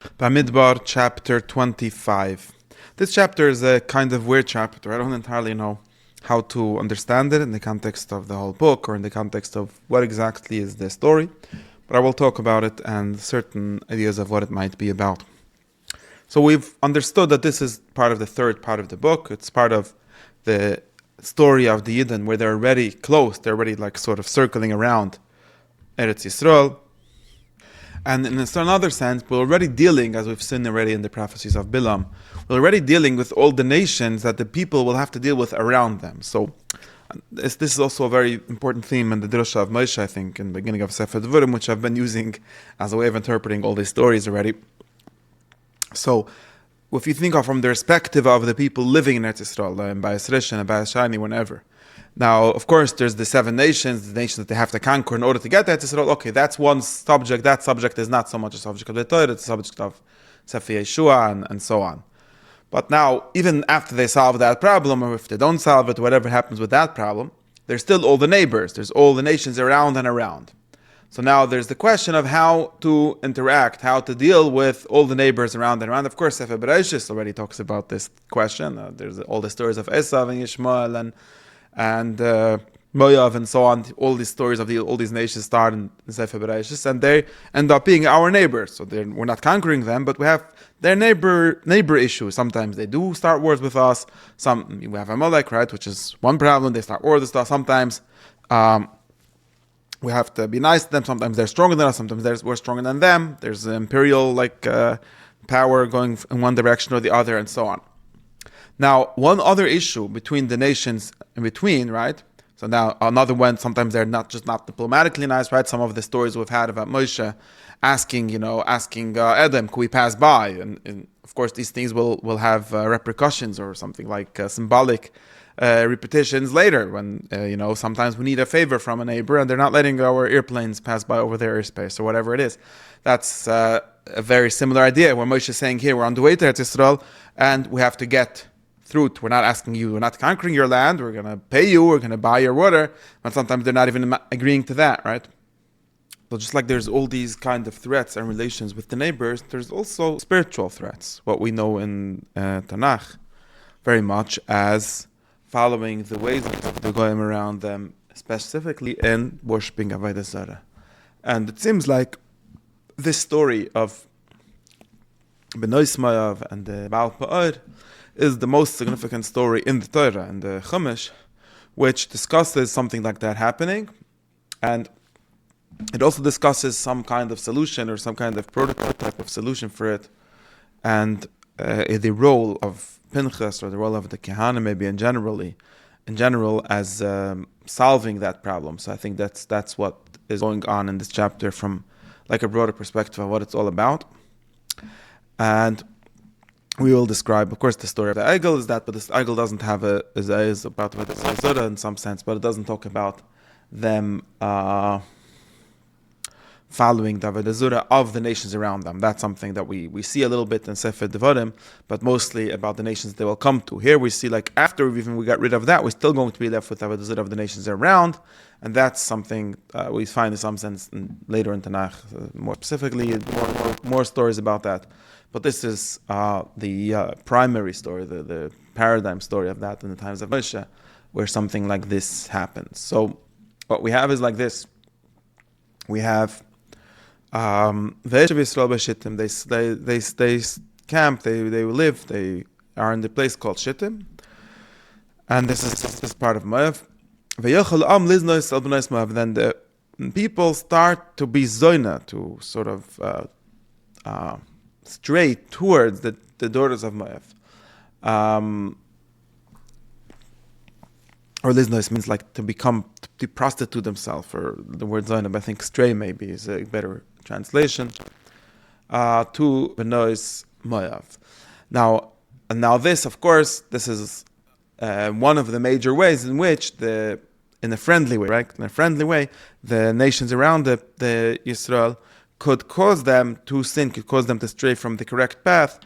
Bamidbar Chapter 25. This chapter is a kind of weird chapter. I don't entirely know how to understand it in the context of the whole book or in the context of what exactly is the story, but I will talk about it and certain ideas of what it might be about. So we've understood that this is part of the third part of the book. It's part of the story of the Yidden where they're already close, they're already like sort of circling around Eretz Yisrael. And in another sense, we're already dealing, as we've seen already in the prophecies of Bilam, we're already dealing with all the nations that the people will have to deal with around them. So this is also a very important theme in the drasha of Moshe, I think, in the beginning of Sefer Devarim, which I've been using as a way of interpreting all these stories already. So if you think of from the perspective of the people living in Eretz Yisrael, in Beis Rishon and Beis Shani, whenever. Now, of course, there's the seven nations, the nations that they have to conquer in order to get to Eretz Yisrael. Okay, that's one subject. That subject is not so much a subject of the Torah, it's a subject of Sefer Yeshua and so on. But now, even after they solve that problem, or if they don't solve it, whatever happens with that problem, there's still all the neighbors. There's all the nations around and around. So now there's the question of how to interact, how to deal with all the neighbors around and around. Of course, Sefer Bereshis already talks about this question. There's all the stories of Esav and Yishmael and Moav and so on. All these stories of all these nations start in Sefer Bereshis, and they end up being our neighbors. So we're not conquering them, but we have their neighbor issues. Sometimes they do start wars with us. We have Amalek, right, which is one problem. They start wars with us. Sometimes we have to be nice to them. Sometimes they're stronger than us. Sometimes we're stronger than them. There's imperial power going in one direction or the other, and so on. Now, one other issue between the nations in between, right? So now another one. Sometimes they're not diplomatically nice, right? Some of the stories we've had about Moshe asking Edom, could we pass by? And of course, these things will have repercussions or something like symbolic repetitions later when sometimes we need a favor from a neighbor and they're not letting our airplanes pass by over their airspace or whatever it is. That's a very similar idea where Moshe is saying here we're on the way to Eretz Yisrael and we have to get through it. We're not asking you, we're not conquering your land, we're going to pay you, we're going to buy your water, but sometimes they're not even agreeing to that, right? So just like there's all these kind of threats and relations with the neighbors, there's also spiritual threats, what we know in Tanakh very much as following the ways of the goyim around them, specifically in worshipping Avodah Zarah. And it seems like this story of Benois Moav and the Baal Peor is the most significant story in the Torah, in the Chumash, which discusses something like that happening, and it also discusses some kind of solution or some kind of prototype of solution for it, and the role of Pinchas or the role of the Kehana maybe in general as solving that problem. So I think that's what is going on in this chapter from like a broader perspective of what it's all about. And we will describe, of course, the story of the Eigel is that, but this Eigel doesn't have is about the Zayzura in some sense, but it doesn't talk about them following the Avodah Zarah of the nations around them. That's something that we see a little bit in Sefer Devarim, but mostly about the nations they will come to. Here we see like after we got rid of that, we're still going to be left with Avodah Zarah of the nations around, and that's something we find in some sense later in Tanakh, more specifically, more stories about that. But this is the primary story, the paradigm story of that in the times of Moshe, where something like this happens. So what we have is like this. We have they camp, they live, they are in the place called Shittim, and this is part of Moav. Then the people start to be zoina, to sort of stray towards the daughters of Moav. Or liznois means like to prostitute themselves, or the word zoina, but I think stray maybe is a better translation, to Benois Moav. Now this, of course, this is one of the major ways in which in a friendly way, right? In a friendly way, the nations around the Israel could cause them to sin, could cause them to stray from the correct path,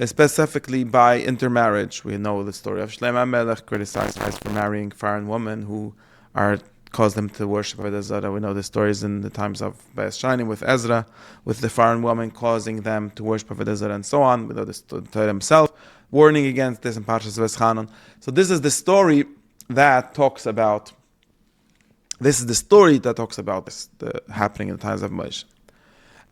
specifically by intermarriage. We know the story of Shlomo HaMelech criticized for marrying foreign women who are caused them to worship Avodah Zarah. We know the stories in the times of beis Shinim with Ezra, with the foreign woman causing them to worship Avodah Zarah and so on. We know the Torah himself warning against this in Parshas Veschanon. So this is the story that talks about. This is the story that talks about this happening in the times of Moshe.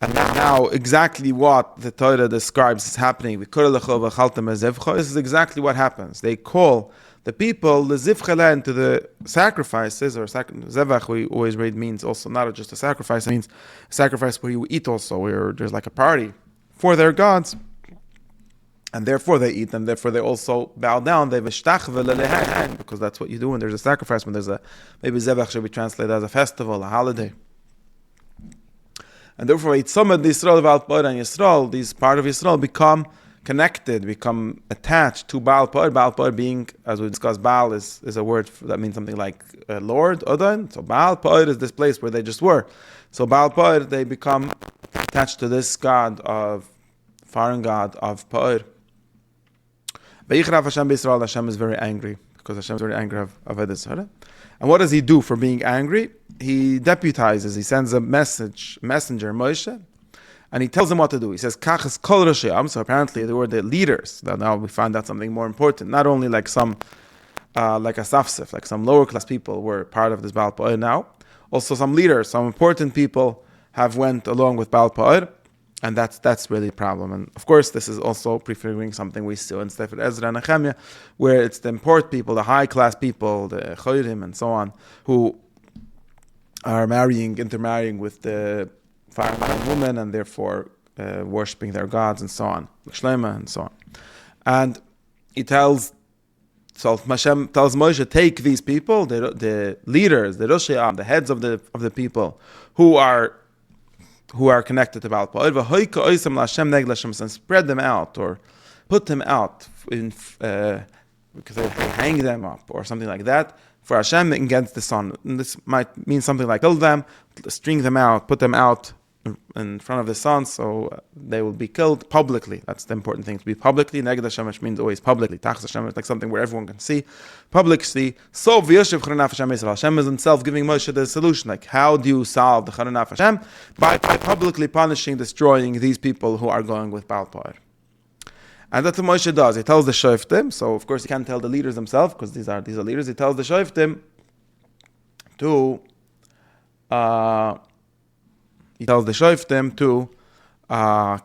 And now, exactly what the Torah describes is happening. This is exactly what happens. They call the people the zivchela to the sacrifices, or zevach. We always read means also not just a sacrifice. It means a sacrifice where you eat also, where there's like a party for their gods, and therefore they eat, and therefore they also bow down. They because that's what you do when there's a sacrifice. When there's maybe zevach should be translated as a festival, a holiday. And therefore, Yitzamad Yisrael, Baal Peor and Yisrael, these part of Yisrael become connected, become attached to Baal Peor. Baal Peor being, as we discussed, Baal is a word that means something like Lord, Odin. So Baal Peor is this place where they just were. So Baal Peor, they become attached to this god of, foreign god of Peor. Vayichrav Hashem B'Yisrael, Hashem is very angry, because Hashem is very angry of Avodah Zarah. And what does he do for being angry? He deputizes, he sends a messenger, Moshe, and he tells them what to do. He says, Kachas kol Roshei. So apparently they were the leaders. Now we find out something more important. Not only like some, like a safsef, like some lower class people were part of this Baal Peor now. Also some leaders, some important people have went along with Baal Peor. And that's really a problem. And of course, this is also prefiguring something we see in Sefer Ezra and Nehemiah, where it's the important people, the high-class people, the chorim and so on, who are intermarrying with the foreign woman, and therefore worshipping their gods and so on, Shlema and so on. And Hashem tells Moshe, take these people, the leaders, the Roshei Am, the heads of the people who are connected to Baal Peor, and spread them out, or put them out, because they hang them up, or something like that, for Hashem against the sun. And this might mean something like kill them, string them out, put them out in front of the sun, so they will be killed publicly. That's the important thing, to be publicly. Neged Hashem, which means always publicly. Tachas Hashem is like something where everyone can see, publicly. So v'yoshev Charanaf Hashem Yisrael. Hashem is himself giving Moshe the solution. Like, how do you solve the Charanaf Hashem? By publicly punishing, destroying these people who are going with Baal Peor. And that's what Moshe does. He tells the shoftim. So of course he can't tell the leaders themselves, because these are leaders. He tells the shoftim to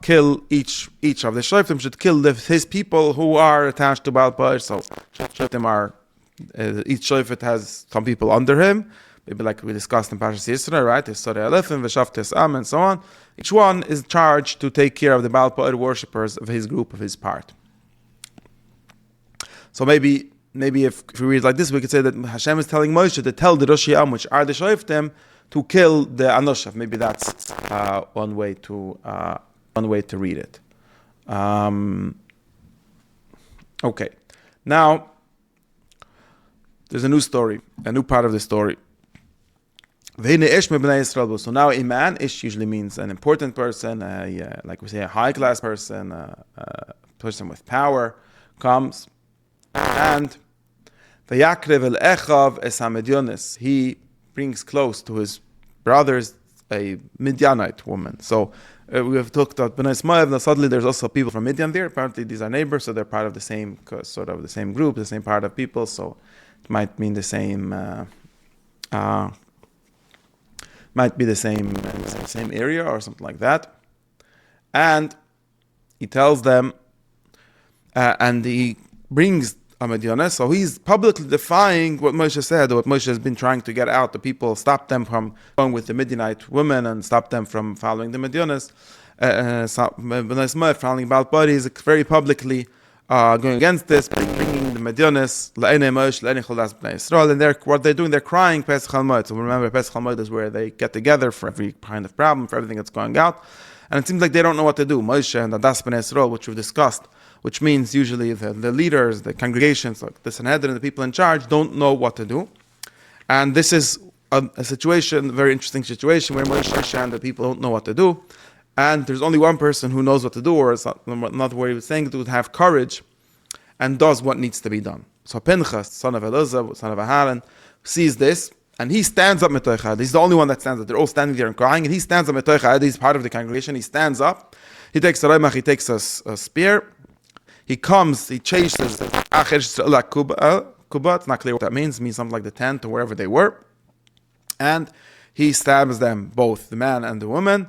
kill each of the shoftim should kill his people who are attached to Baal Peor. So shoftim are each shofet has some people under him. Maybe like we discussed in Parshas Yisro, right? Historei Elefim, V'Shaftes Am, and so on. Each one is charged to take care of the Baal Peor worshippers of his group, of his part. So maybe if we read like this, we could say that Hashem is telling Moshe to tell the Roshei Am, which are the shoftim, to kill the Anoshav. Maybe that's one way to read it. Okay, now there's a new story, a new part of the story. So now a man, ish usually means an important person, like we say, a high-class person, a person with power, comes, and v'yakrev el echav es ha-Midianis. He brings close to his brothers a Midianite woman. So we have talked about Bnei Moab. Now suddenly there's also people from Midian there. Apparently these are neighbors, so they're part of the same sort of the same group, the same part of people. So it might mean the same. Might be the same area or something like that. And he tells them, and he brings a Midianite. So he's publicly defying what Moshe said, or what Moshe has been trying to get out. The people stop them from going with the Midianite women and stop them from following the Midianites. Following Baal Peor, is very publicly going against this, bringing the Midianites, and what they're doing, they're crying Pesach HaMoed. So remember, Pesach HaMoed is where they get together for every kind of problem, for everything that's going out. And it seems like they don't know what to do. Moshe and Adas Bnei Yisrael, which we've discussed, which means usually the leaders, the congregations, like the Sanhedrin, the people in charge, don't know what to do. And this is a situation, a very interesting situation, where Moshe and the people don't know what to do. And there's only one person who knows what to do, or another way of saying it, would have courage and does what needs to be done. So Pinchas, son of Elazar, son of Aharon, sees this, And he stands up metoicha. He's the only one that stands up. They're all standing there and crying, and he stands up metoicha. He's part of the congregation. He stands up. He takes a remach. He takes a spear. He comes. He chases. It's not clear what that means. It means something like the tent or wherever they were. And he stabs them both, the man and the woman.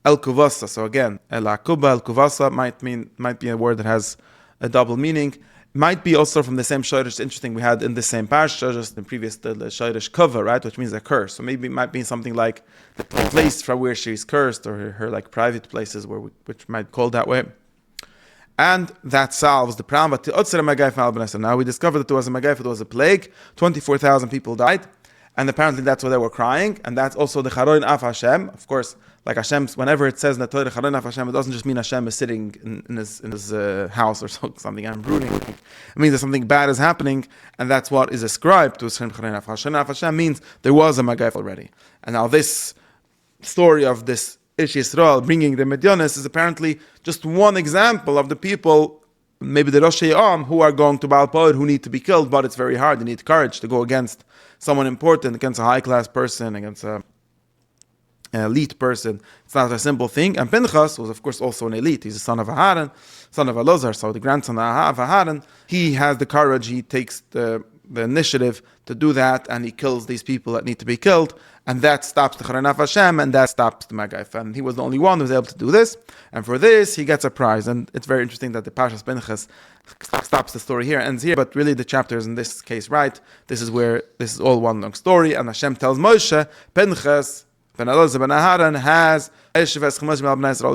El kuvasa. So again, el akuba, el kuvasa might be a word that has a double meaning. Might be also from the same shayrish. Interesting, we had in the same parsha, just in previous the shayrish kava, right, which means a curse. So maybe it might be something like the place from where she's cursed, or her like private places which might be called that way. And that solves the problem. But now we discovered that there was a magaif, it was a plague. 24,000 people died, and apparently that's why they were crying. And that's also the charoin af Hashem. Of course, like Hashem, whenever it says in the Torah charoin af Hashem, it doesn't just mean Hashem is sitting in his house or something. I'm brooding. It means that something bad is happening, and that's what is ascribed to Hashem. Charoin af Hashem. Hashem means there was a magaif already. And now this story of this Ish Yisrael bringing the Midianites is apparently just one example of the people, maybe the Rosh Am, who are going to Baal Peor, who need to be killed, but it's very hard. They need courage to go against someone important, against a high-class person, against an elite person. It's not a simple thing. And Pinchas was, of course, also an elite. He's the son of Aharon, son of Elazar, so the grandson of Aharon. He has the courage, he takes the initiative to do that, and he kills these people that need to be killed, and that stops the Charon of Hashem, and that stops the Magaif. And he was the only one who was able to do this, and for this he gets a prize. And it's very interesting that the Parshas Pinchas stops the story here, ends here, but really the chapter is in this case right. This is all one long story, and Hashem tells Moshe, Pinchas ben Elazar ben Aharon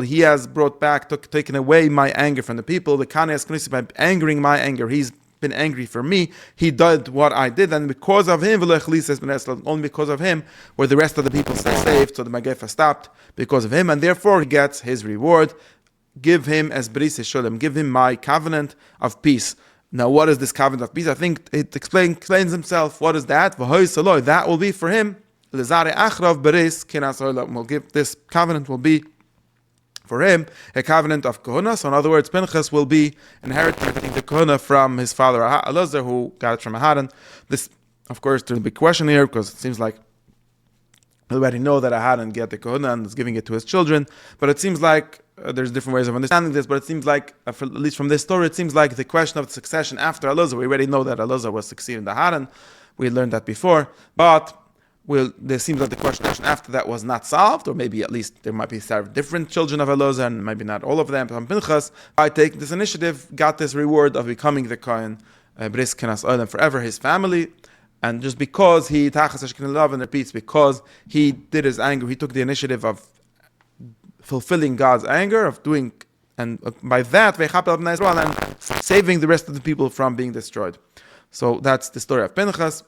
he has brought back, taken away my anger from the people. The Kanes Knisi, by angering my anger, he's been angry for me. He did what I did, and because of him, only because of him, were the rest of the people stay saved. So the Magafa stopped because of him, and therefore he gets his reward. Give him as beis shalom. Give him my covenant of peace. Now, what is this covenant of peace? I think it explains himself. What is that? That will be for him. We'll give this covenant will be for him a covenant of kahuna. So in other words, Pinchas will be inheriting the kahuna from his father Elazar, who got it from Aharon. This, of course, there's a big question here, because it seems like we already know that Aharon get the kahuna and is giving it to his children. But it seems like there's different ways of understanding this. But it seems like, at least from this story, it seems like the question of the succession after Elazar. We already know that Elazar was succeeding Aharon. We learned that before, but there seems like the question after that was not solved, or maybe at least there might be different children of Elazar, and maybe not all of them. But Pinchas, by taking this initiative, got this reward of becoming the Kohen, Bris Kenas Olam, forever his family. And just because he Tachas Ashken Love, and repeats, because he did his anger, he took the initiative of fulfilling God's anger, of doing, and by that, and saving the rest of the people from being destroyed. So that's the story of Pinchas.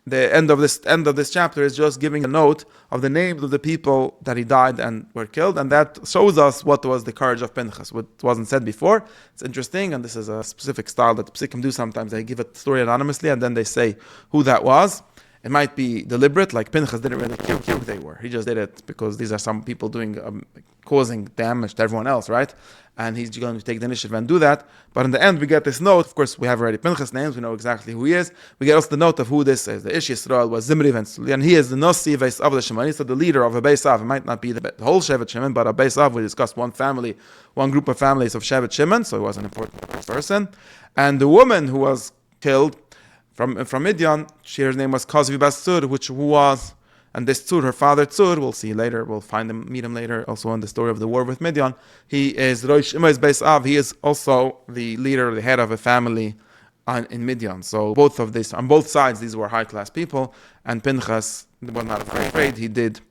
The end of this chapter is just giving a note of the names of the people that he died and were killed, and that shows us what was the courage of Pinchas, what wasn't said before. It's interesting, and this is a specific style that the Psikim do sometimes. They give a story anonymously, and then they say who that was. It might be deliberate, like Pinchas didn't really care who they were. He just did it because these are some people causing damage to everyone else, right? And he's going to take the initiative and do that. But in the end, we get this note. Of course, we have already Pinchas' names. We know exactly who he is. We get also the note of who this is. The Ish Yisrael was Zimri ben Suli, and he is the Nasi Beis Av Shimon. He's the leader of a Beis Av. It might not be the whole Shevet Shimon, but a Beis Av. We discussed one group of families of Shevet Shimon, so he was an important person. And the woman who was killed from Midian, her name was Kozvi Bas Tzur, who was, and this Tzur, her father Tzur, we'll see later, we'll meet him later, also in the story of the war with Midian. He is Rosh Imais Beis Av. He is also the leader, the head of a family in Midian. So both of this, on both sides, these were high-class people, and Pinchas was not afraid. He did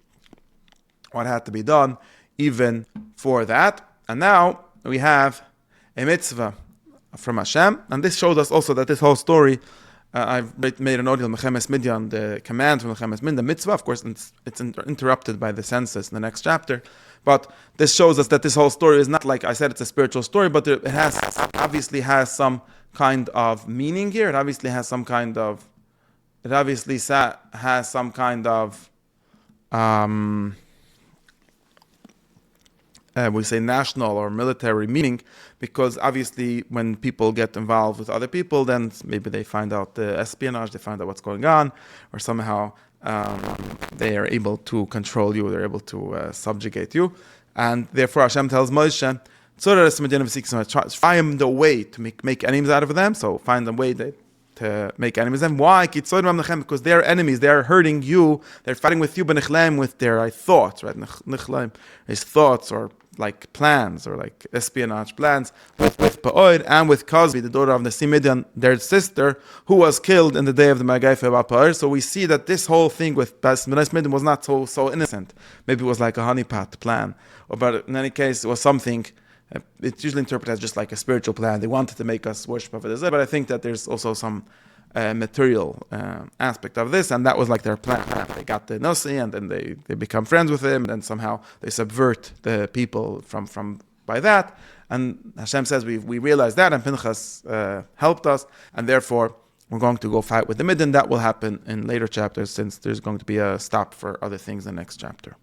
what had to be done, even for that. And now we have a mitzvah from Hashem, and this shows us also that this whole story, I've made an audio, Mechemes Midian, the command from Mechemes Midian, the mitzvah, of course, it's interrupted by the census in the next chapter, but this shows us that this whole story is not, like I said, it's a spiritual story, but it obviously has some kind of meaning here. It obviously has some kind of, we say national or military meaning, because obviously when people get involved with other people, then maybe they find out the espionage, they find out what's going on, or somehow they are able to control you, they're able to subjugate you. And therefore Hashem tells Moshe, find a way to make enemies out of them. So find a way to make enemies of them. Why? Because they are enemies. They are hurting you. They're fighting with you, with their thoughts, right? Nichleim is thoughts or like plans or like espionage plans with Peor and with Cosby, the daughter of Nasi Midian, their sister, who was killed in the day of the Magaife Baal Peor. So we see that this whole thing with Nasi Midian was not so innocent. Maybe it was like a honeypot plan, but in any case, it was something. It's usually interpreted as just like a spiritual plan. They wanted to make us worship over this, but I think that there's also some material aspect of this, and that was like their plan. They got the Nasi, and then they become friends with him, and then somehow they subvert the people from by that. And Hashem says we realized that, and Pinchas helped us, and therefore we're going to go fight with the Midian. That will happen in later chapters, since there's going to be a stop for other things in the next chapter.